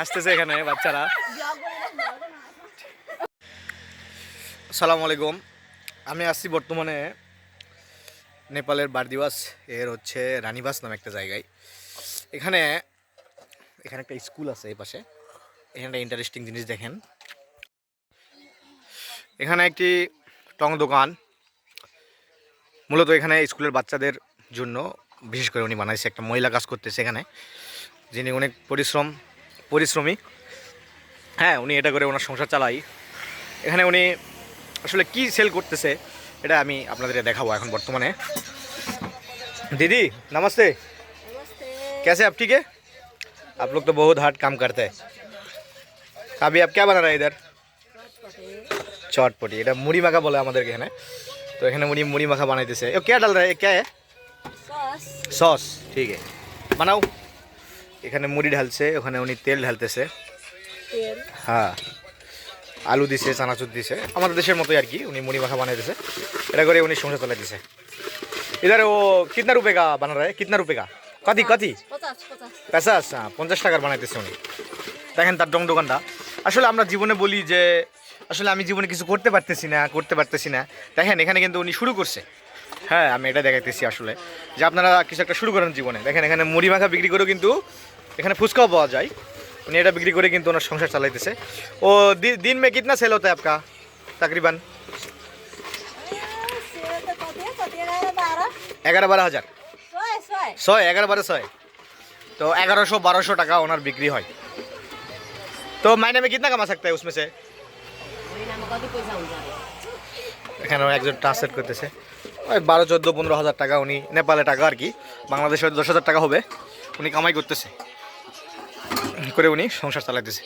আসতেছে এখানে বাচ্চারা। আসসালামু আলাইকুম। আমি আসছি বর্তমানে নেপালের বারদিওয়াস এর হচ্ছে রানীবাস নামে একটা জায়গায়। এখানে এখানে একটা স্কুল আছে এই পাশে। এখানে একটা ইন্টারেস্টিং জিনিস দেখেন, এখানে একটি টং দোকান। মূলত এখানে স্কুলের বাচ্চাদের জন্য বিশেষ করে উনি বানাইছে। একটা মহিলা কাজ করতেছে এখানে, যিনি অনেক পরিশ্রমী। হ্যাঁ, উনি এটা করে ওনার সংসার চালাই। এখানে উনি আসলে কি সেল করতেছে এটা আমি আপনাদের দেখাবো এখন বর্তমানে। दीदी नमस्ते, नमस्ते। कैसे आप? ठीक है। आप लोग तो बहुत हार्ड काम करते हैं। अभी आप क्या बना रहे हैं इधर? चटपटी। এটা মুড়ি মাখা বলে আমাদের এখানে। তো এখানে উনি মুড়ি মাখা বানাইতেছে। ये क्या डाल रहे हैं? क्या है? सॉस। সস। ঠিক আছে, বানাও। এখানে মুড়ি ঢালছে, ওখানে উনি তেল ঢালতেছে। तेल। হ্যাঁ, আলু দিছে, চানাচুর দিছে, আমাদের দেশের মতোই আর কি। উনি মুড়ি মাখা বানাইতেছে, এটা করে উনি সংসার চালাইতেছে। इधर वो कितना रुपए का बना रहा है? कितना रुपए का? कथी कथी 50। পেসাস? 50 টাকার বানাইতেছে উনি। দেখেন তার ডং দোকানটা। আসলে আমরা জীবনে বলি যে আসলে আমি জীবনে কিছু করতে পারতেছি না। দেখেন এখানে কিন্তু উনি শুরু করছে। হ্যাঁ, আমি এটা দেখাইতেছি আসলে যে আপনারা কিছু একটা শুরু করেন জীবনে। দেখেন এখানে মুড়ি মাখা বিক্রি করেও কিন্তু এখানে ফুচকাও পাওয়া যায়। উনি এটা বিক্রি করে কিন্তু ওনার সংসার চালাইতেছে। ও दिन में कितना सेल होता है आपका तकरीबन? 11-12 হাজার। 100 11-12 तो 1100-1200 টাকা ওনার বিক্রি হয়। तो महीने में कितना कमा सकता है उसमें से? এখানে একজন ট্রান্সলেট করতেছে। ওই 12-14-15 হাজার টাকা উনি, নেপালে টাকা আর কি, বাংলাদেশে 10,000 টাকা হবে, উনি কামাই করতেছে করে উনি সংসার চালাইতেছে।